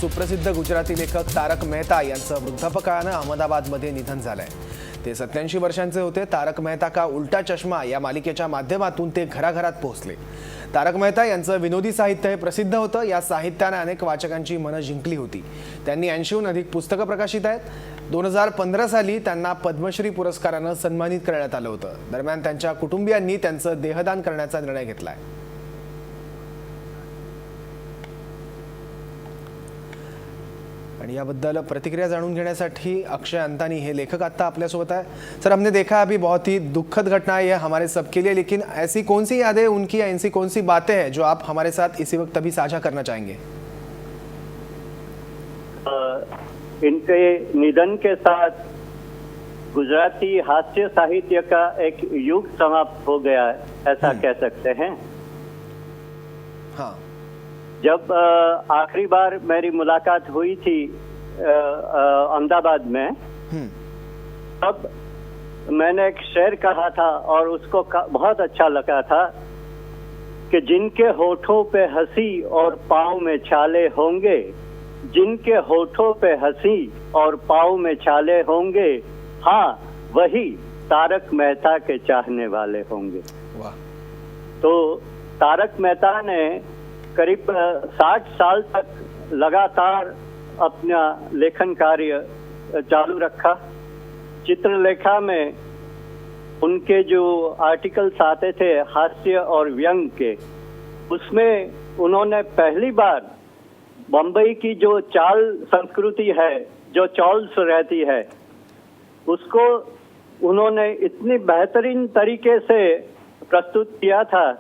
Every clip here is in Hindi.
सुप्रसिद्ध गुजराती लेखक तारक मेहता यांचं वृद्धापकाळानं अहमदाबादमध्ये निधन झालंय। ते 87 वर्षांचे होते। तारक मेहता का उल्टा चष्मा या मालिकेच्या माध्यमातून ते घराघरात पोहोचले। तारक मेहता यांचं विनोदी साहित्य हे प्रसिद्ध होतं। या साहित्याने अनेक वाचकांची मनं जिंकली होती। त्यांनी 80हून अधिक पुस्तकं प्रकाशित आहेत। 2015 साली त्यांना पद्मश्री पुरस्कारानं सन्मानित करण्यात आलं होतं। दरम्यान त्यांच्या कुटुंबियांनी त्यांचं देहदान करण्याचा निर्णय घेतलाय। याबद्दल प्रतिक्रिया जाणून घेण्यासाठी अक्षय अंतानी हे लेखक आता आपल्यासोबत आहे। सर, हमने देखा अभी बहुत ही दुखद घटना है ये हमारे सबके लिए, लेकिन ऐसी कौन सी यादें उनकी, ऐसी कौन सी बातें हैं जो आप हमारे साथ इसी वक्त अभी साझा करना चाहेंगे? इनके निधन के साथ गुजराती हास्य साहित्य का एक युग समाप्त हो गया, ऐसा कह सकते हैं। हाँ, जब आखिरी बार मेरी मुलाकात हुई थी अहमदाबाद में, तब मैंने एक शेर कहा था और उसको बहुत अच्छा लगा था कि जिनके होठों पे हंसी और पाँव में छाले होंगे, जिनके होठों पे हंसी और पाँव में छाले होंगे, हाँ वही तारक मेहता के चाहने वाले होंगे। वाह। तो तारक मेहता ने करीब 60 साल तक लगातार अपना लेखन कार्य चालू रखा। चित्रलेखा में उनके जो आर्टिकल्स आते थे हास्य और व्यंग के, उसमें उन्होंने पहली बार बम्बई की जो चाल संस्कृति है, जो चॉल्स रहती है, उसको उन्होंने इतनी बेहतरीन तरीके से प्रस्तुत किया था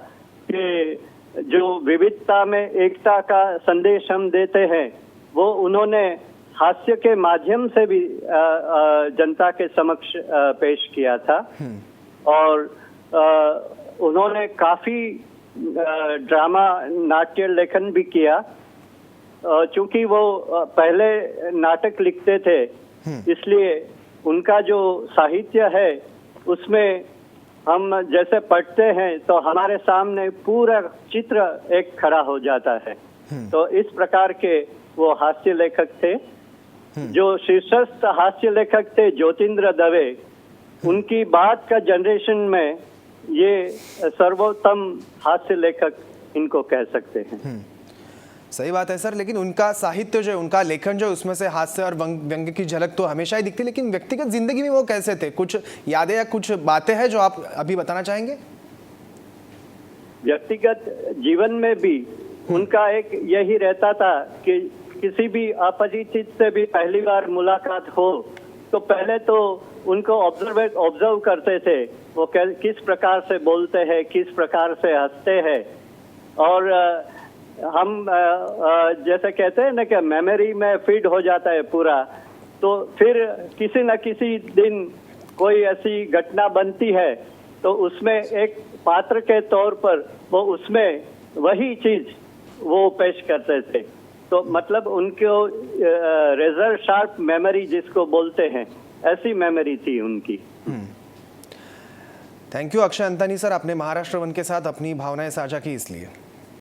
कि जो विविधता में एकता का संदेश हम देते हैं, वो उन्होंने हास्य के माध्यम से भी जनता के समक्ष पेश किया था। और उन्होंने काफी ड्रामा नाट्य लेखन भी किया। चूंकि वो पहले नाटक लिखते थे, इसलिए उनका जो साहित्य है उसमें हम जैसे पढ़ते हैं तो हमारे सामने पूरा चित्र एक खड़ा हो जाता है। तो इस प्रकार के वो हास्य लेखक थे। जो शीर्षस्थ हास्य लेखक थे ज्योतिन्द्र दवे, उनकी बाद का जनरेशन में ये सर्वोत्तम हास्य लेखक इनको कह सकते हैं। सही बात है सर, लेकिन उनका साहित्य जो है, उनका लेखन जो है, उसमें से हास्य और व्यंग की झलक तो हमेशा ही दिखती, लेकिन व्यक्तिगत जिंदगी में वो कैसे थे? कुछ यादें या कुछ बातें हैं जो आप अभी बताना चाहेंगे? व्यक्तिगत जीवन में भी उनका एक यही रहता था कि किसी भी अपरिचित से भी पहली बार मुलाकात हो तो पहले तो उनको ऑब्जर्व करते थे, वो किस प्रकार से बोलते हैं, किस प्रकार से हंसते हैं। और हम जैसे कहते हैं ना कि मेमोरी में फीड हो जाता है पूरा। तो फिर किसी न किसी दिन कोई ऐसी घटना बनती है तो उसमें एक पात्र के तौर पर वो उसमें वही चीज वो पेश करते थे। तो मतलब उनको रेजर शार्प मेमोरी जिसको बोलते हैं, ऐसी मेमोरी थी उनकी। थैंक यू अक्षय अंतानी सर, आपने महाराष्ट्र वन के साथ अपनी भावनाएं साझा की इसलिए।